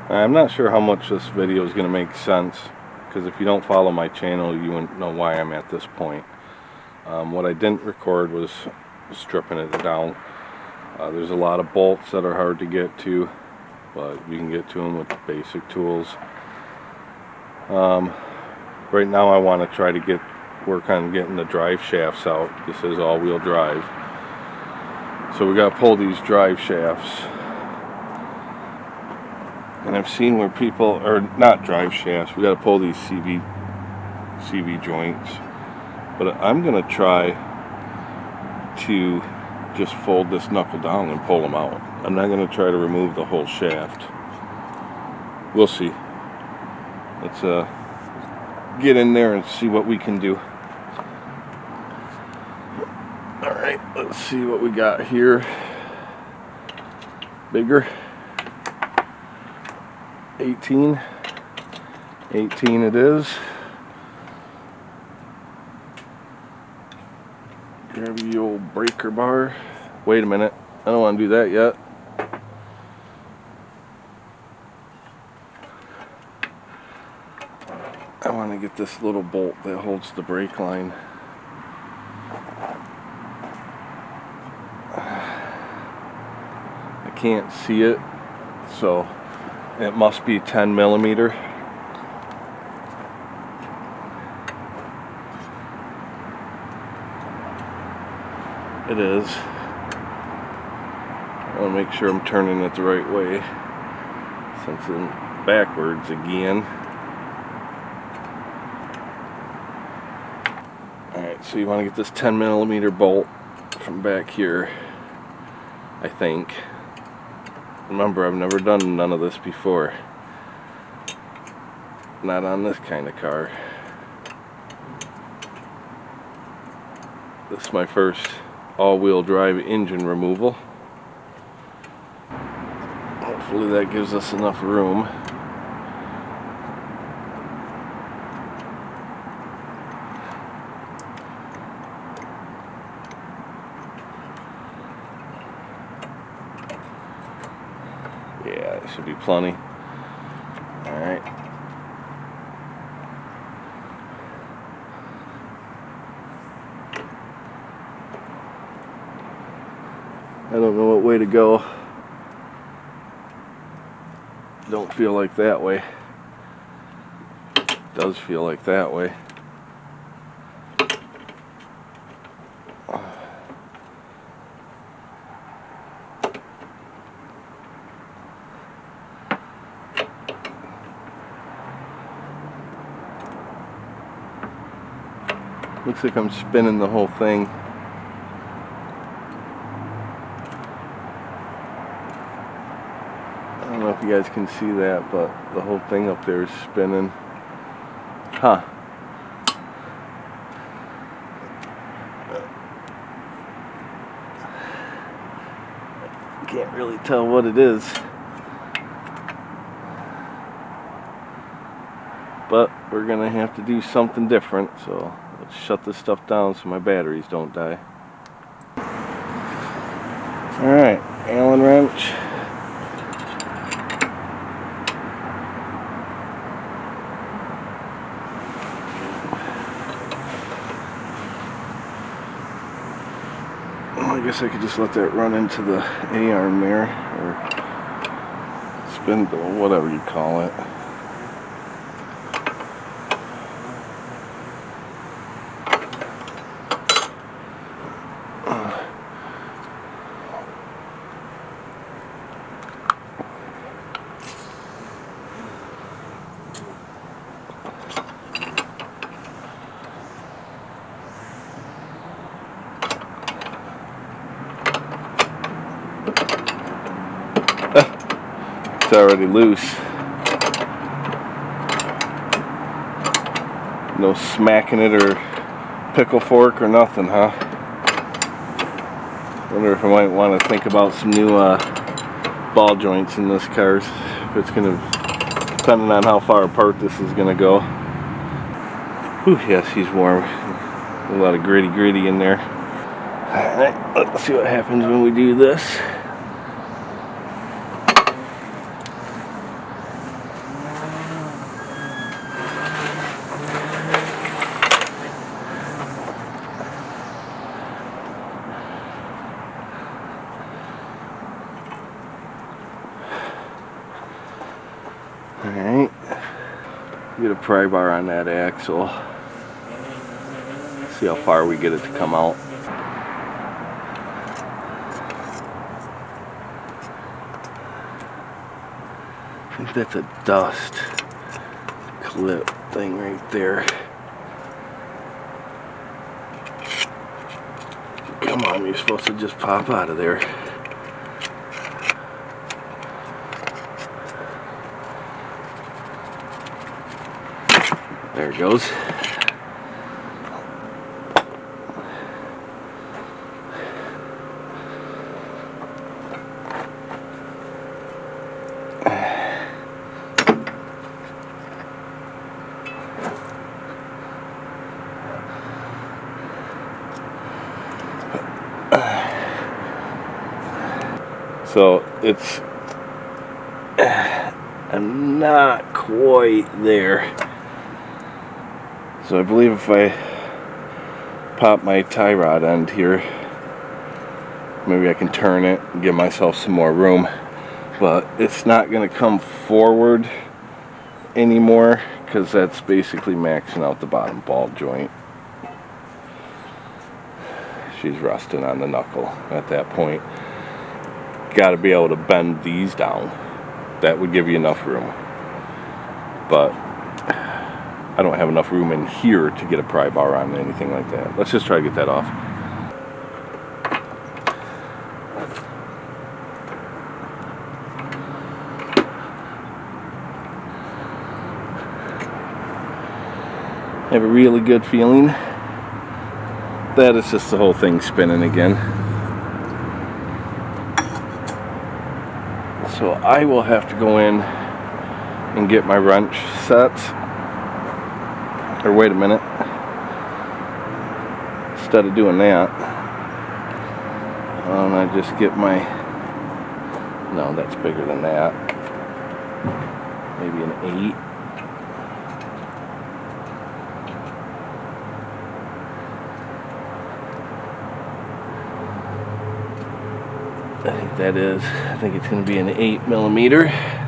I'm not sure how much this video is going to make sense, because if you don't follow my channel, you wouldn't know why I'm at this point. What I didn't record was stripping it down. There's a lot of bolts that are hard to get to, but you can get to them with basic tools. Right now I want to try to work on getting the drive shafts out. This is all-wheel drive, so we got to pull these drive shafts. And I've seen where people, or not drive shafts, we got to pull these CV joints. But I'm going to try to just fold this knuckle down and pull them out. I'm not going to try to remove the whole shaft. We'll see. Let's get in there and see what we can do. Alright, let's see what we got here. Bigger. 18 it is. Grab the old breaker bar. Wait a minute, I don't want to do that yet. I want to get this little bolt that holds the brake line. I can't see it, so it must be 10 millimeter. It is. I want to make sure I'm turning it the right way, since I'm backwards again. Alright, so you want to get this 10 millimeter bolt from back here, I think. Remember, I've never done none of this before. Not on this kind of car. This is my first all-wheel drive engine removal. Hopefully that gives us enough room. Yeah, it should be plenty. Alright. I don't know what way to go. Don't feel like that way. Does feel like that way. Looks like I'm spinning the whole thing. I don't know if you guys can see that, but the whole thing up there is spinning. Huh. Can't really tell what it is. But we're gonna have to do something different, so let's shut this stuff down so my batteries don't die. Alright, Allen wrench. I guess I could just let that run into the A-arm there, or spindle, whatever you call it. It's already loose. No smacking it or pickle fork or nothing, huh? Wonder if I might want to think about some new ball joints in this car. If it's gonna, depending on how far apart this is gonna go. Whew, yes, he's warm. A lot of gritty in there. Alright, let's see what happens when we do this. Alright, get a pry bar on that axle. See how far we get it to come out. I think that's a dust clip thing right there. Come on, you're supposed to just pop out of there. There it goes. So it's, I'm not quite there. So I believe if I pop my tie rod end here, maybe I can turn it and give myself some more room. But it's not going to come forward anymore because that's basically maxing out the bottom ball joint. She's rusting on the knuckle at that point. Got to be able to bend these down. That would give you enough room. But I don't have enough room in here to get a pry bar on anything like that. Let's just try to get that off. I have a really good feeling that it's just the whole thing spinning again. So I will have to go in and get my wrench set. Or wait a minute. Instead of doing that, I just get my, no, that's bigger than that. Maybe an 8. I think that is, I think it's going to be an 8mm.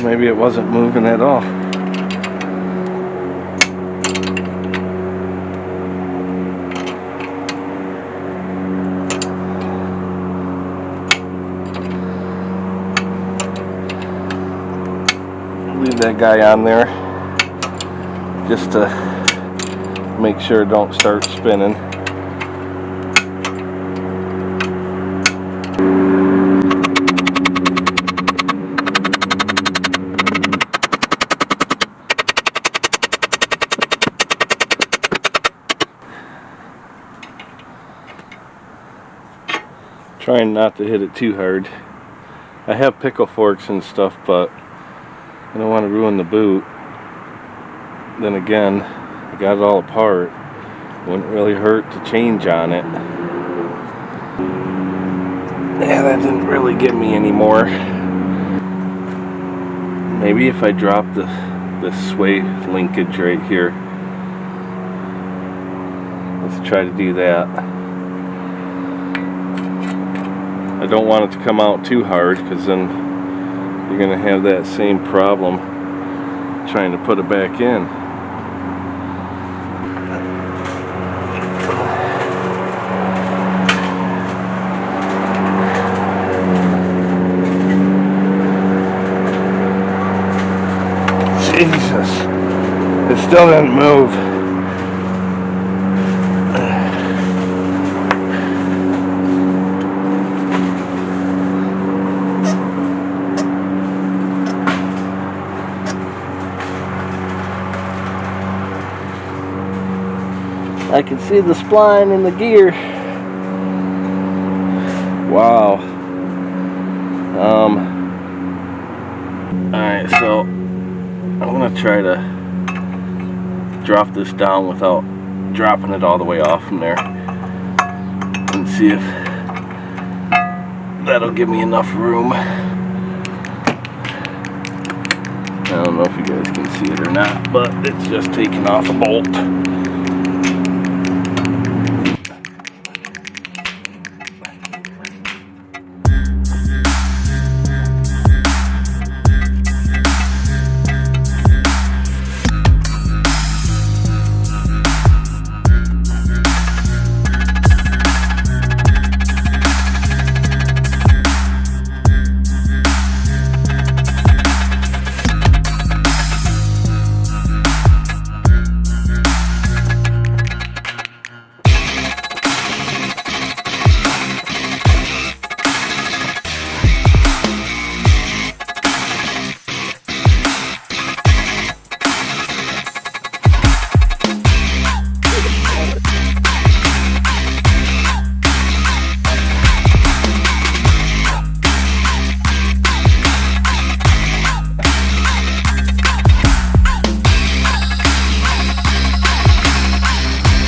Maybe it wasn't moving at all. Leave that guy on there just to make sure it don't start spinning. Trying not to hit it too hard. I have pickle forks and stuff, but I don't want to ruin the boot. Then again, I got it all apart. Wouldn't really hurt to change on it. Yeah, that didn't really get me anymore. Maybe if I drop the sway linkage right here. Let's try to do that. I don't want it to come out too hard because then you're going to have that same problem trying to put it back in. Jesus, it still didn't move. can see the spline in the gear. Wow. Alright, so I'm gonna try to drop this down without dropping it all the way off from there and see if that'll give me enough room. I don't know if you guys can see it or not, but it's just taking off a bolt.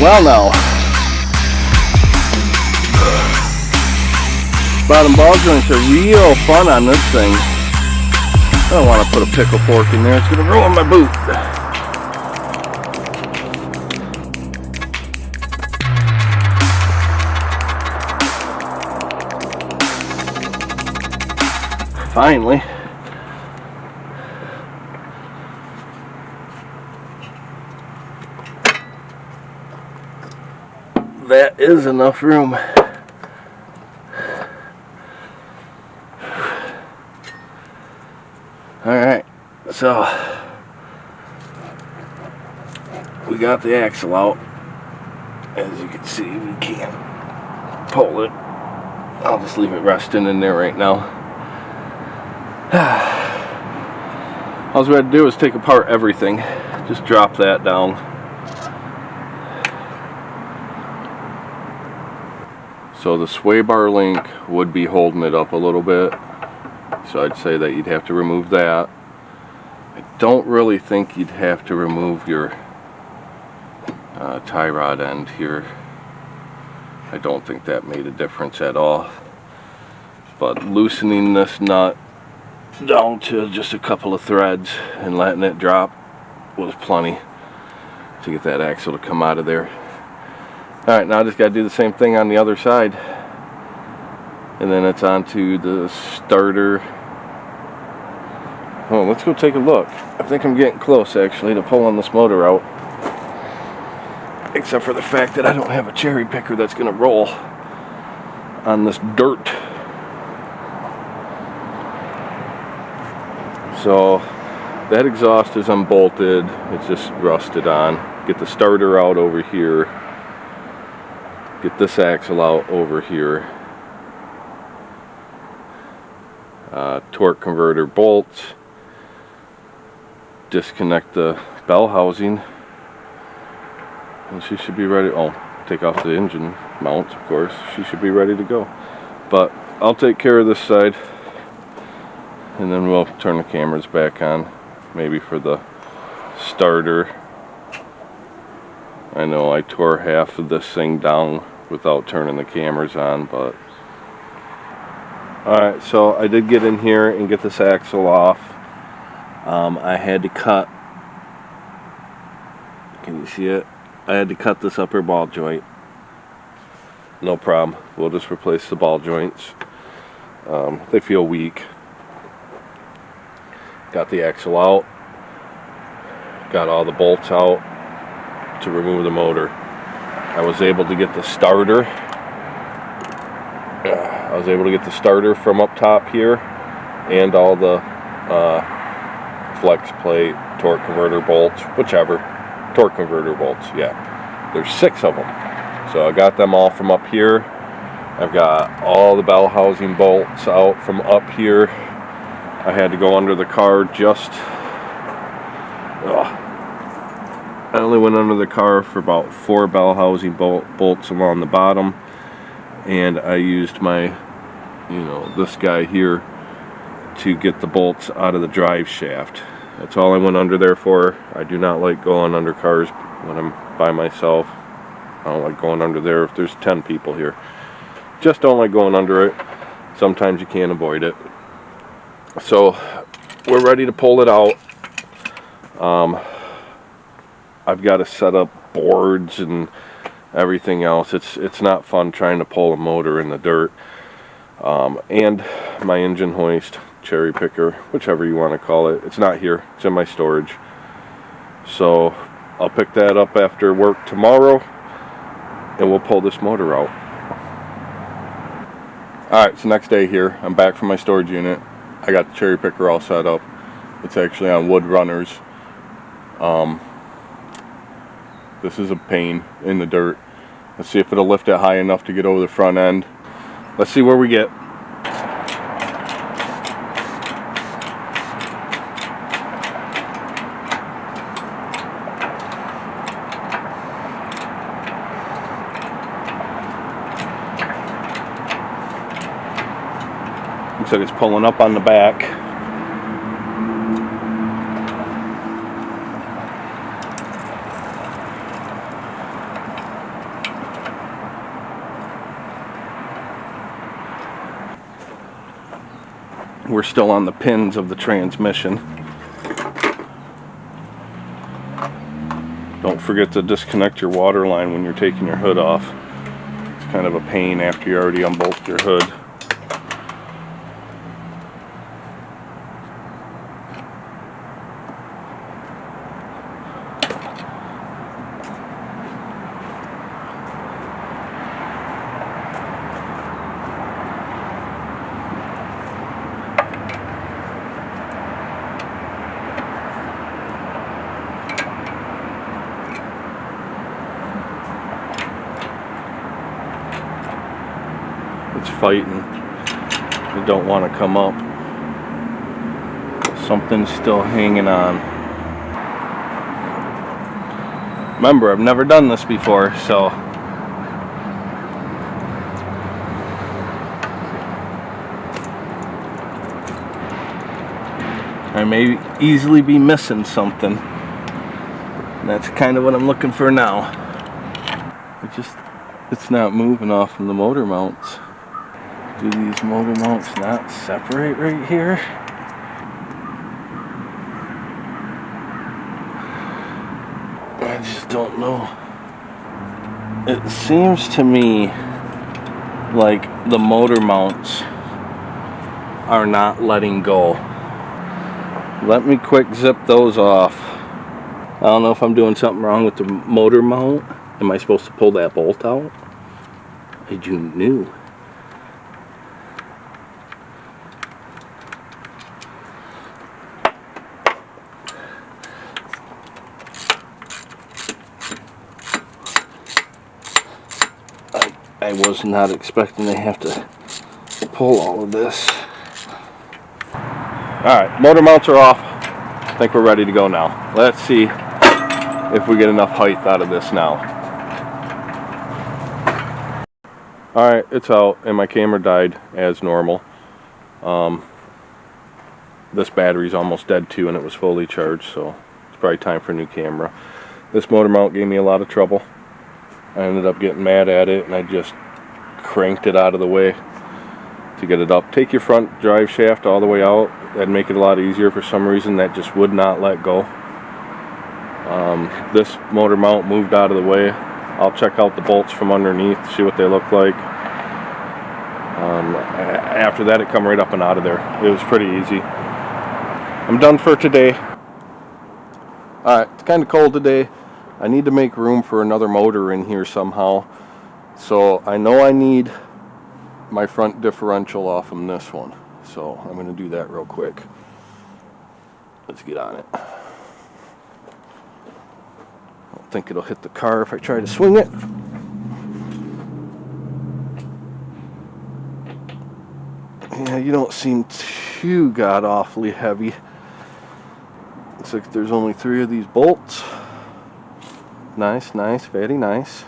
Well, now, bottom ball joints are real fun on this thing. I don't want to put a pickle fork in there, it's going to ruin my boot. Finally. That is enough room. Alright, so we got the axle out. As you can see, we can't pull it. I'll just leave it resting in there right now. All we had to do is take apart everything. Just drop that down. So the sway bar link would be holding it up a little bit. So I'd say that you'd have to remove that. I don't really think you'd have to remove your tie rod end here. I don't think that made a difference at all. But loosening this nut down to just a couple of threads and letting it drop was plenty to get that axle to come out of there. Alright, now I just got to do the same thing on the other side. And then it's onto the starter. Oh, let's go take a look. I think I'm getting close actually to pulling this motor out. Except for the fact that I don't have a cherry picker that's going to roll on this dirt. So that exhaust is unbolted. It's just rusted on. Get the starter out over here. Get this axle out over here. Torque converter bolts. Disconnect the bell housing. And she should be ready. Oh, take off the engine mount, of course. She should be ready to go. But I'll take care of this side. And then we'll turn the cameras back on. Maybe for the starter. I know I tore half of this thing down without turning the cameras on, but alright, so I did get in here and get this axle off. I had to cut, can you see it? I had to cut this upper ball joint. No problem, we'll just replace the ball joints. They feel weak. Got the axle out, got all the bolts out to remove the motor. I was able to get the starter. From up top here, and all the flex plate, torque converter bolts, whichever. Torque converter bolts, yeah. There's 6 of them. So I got them all from up here. I've got all the bell housing bolts out from up here. I had to go under the car just I only went under the car for about 4 bell housing bolts along the bottom, and I used my, this guy here to get the bolts out of the drive shaft. That's all I went under there for. I do not like going under cars when I'm by myself. I don't like going under there if there's 10 people here. Just don't like going under it. Sometimes you can't avoid it. So we're ready to pull it out. I've got to set up boards and everything else. It's not fun trying to pull a motor in the dirt. And my engine hoist, cherry picker, whichever you want to call it. It's not here. It's in my storage. So I'll pick that up after work tomorrow, and we'll pull this motor out. Alright, it's the next day here. I'm back from my storage unit. I got the cherry picker all set up. It's actually on wood runners. This is a pain in the dirt. Let's see if it'll lift it high enough to get over the front end. Let's see where we get. Looks like it's pulling up on the back. We're still on the pins of the transmission. Don't forget to disconnect your water line when you're taking your hood off. It's kind of a pain after you already unbolt your hood. It's fighting. They don't want to come up. Something's still hanging on. Remember, I've never done this before, so I may easily be missing something. And that's kind of what I'm looking for now. It's not moving off from the motor mounts. Do these motor mounts not separate right here? I just don't know. It seems to me like the motor mounts are not letting go. Let me quick zip those off. I don't know if I'm doing something wrong with the motor mount. Am I supposed to pull that bolt out? I do knew. I was not expecting to have to pull all of this. Alright, motor mounts are off. I think we're ready to go now. Let's see if we get enough height out of this now. Alright, it's out, and my camera died as normal. This battery's almost dead too, and it was fully charged, so it's probably time for a new camera. This motor mount gave me a lot of trouble. I ended up getting mad at it, and I just cranked it out of the way to get it up. Take your front drive shaft all the way out. That'd make it a lot easier. For some reason that just would not let go. This motor mount moved out of the way. I'll check out the bolts from underneath, see what they look like. After that, it come right up and out of there. It was pretty easy. I'm done for today. Alright, it's kind of cold today. I need to make room for another motor in here somehow. So I know I need my front differential off from this one. So I'm going to do that real quick. Let's get on it. I don't think it'll hit the car if I try to swing it. Yeah, you don't seem too god-awfully heavy. Looks like there's only 3 of these bolts. Nice, nice, very nice.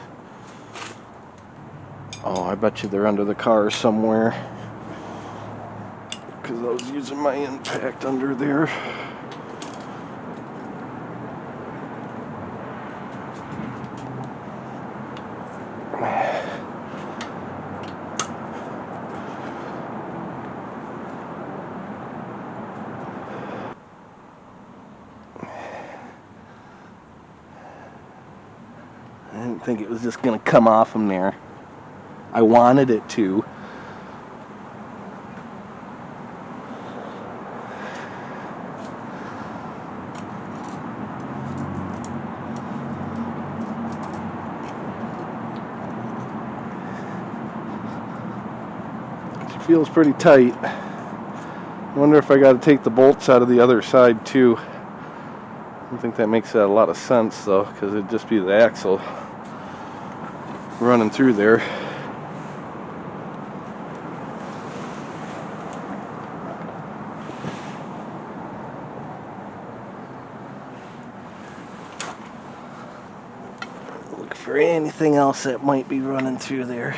Oh, I bet you they're under the car somewhere, because I was using my impact under there. I didn't think it was just going to come off from there. I wanted it to. It feels pretty tight. I wonder if I got to take the bolts out of the other side too. I don't think that makes a lot of sense though, because it'd just be the axle running through there. Look for anything else that might be running through there.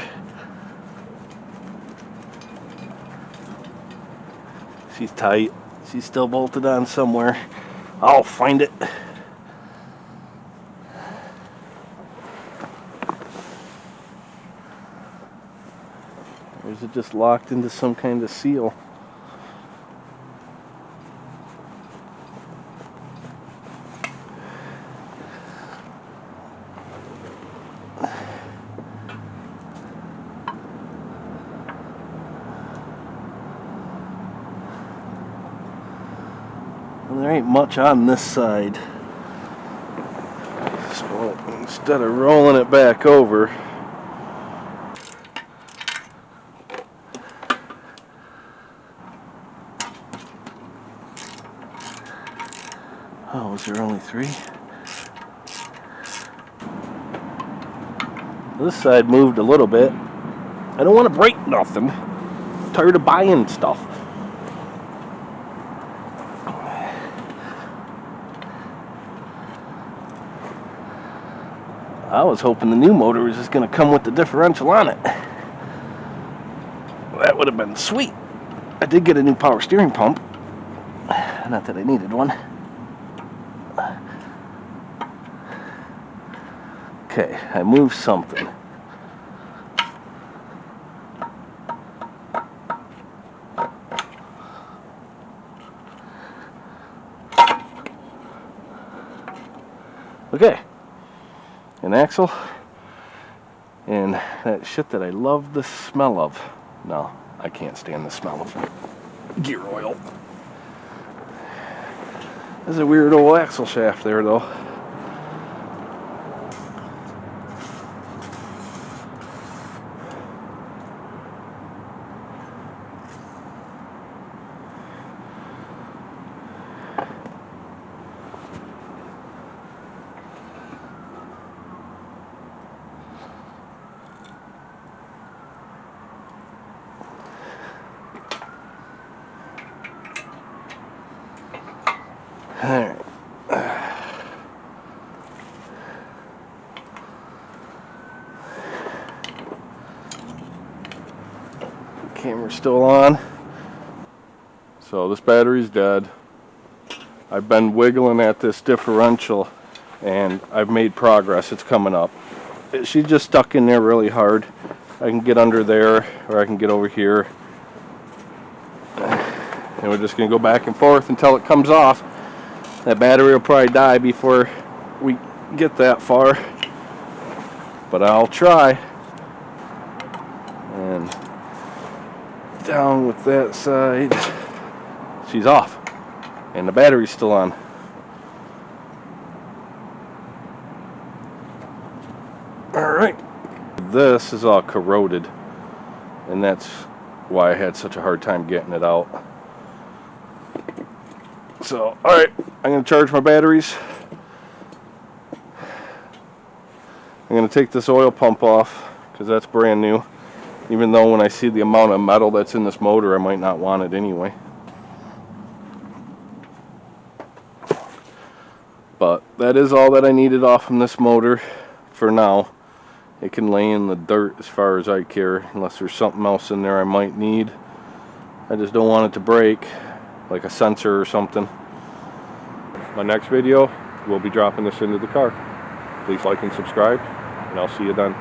She's tight. She's still bolted on somewhere. I'll find it. Or is it just locked into some kind of seal? Well, there ain't much on this side. So instead of rolling it back over, oh, was there only 3? This side moved a little bit. I don't want to break nothing. I'm tired of buying stuff. I was hoping the new motor was just going to come with the differential on it. That would have been sweet. I did get a new power steering pump. Not that I needed one. Okay, I moved something. Okay, an axle and that shit that I love the smell of. No, I can't stand the smell of gear oil. There's a weird old axle shaft there though. Alright. Camera's still on. So this battery's dead. I've been wiggling at this differential and I've made progress. It's coming up. She's just stuck in there really hard. I can get under there or I can get over here. And we're just going to go back and forth until it comes off. That battery will probably die before we get that far. But I'll try. And down with that side. She's off. And the battery's still on. Alright. This is all corroded. And that's why I had such a hard time getting it out. So, alright. I'm going to charge my batteries. I'm going to take this oil pump off because that's brand new. Even though when I see the amount of metal that's in this motor, I might not want it anyway. But that is all that I needed off from this motor for now. It can lay in the dirt as far as I care, unless there's something else in there I might need. I just don't want it to break, like a sensor or something. My next video, we'll be dropping this into the car. Please like and subscribe, and I'll see you then.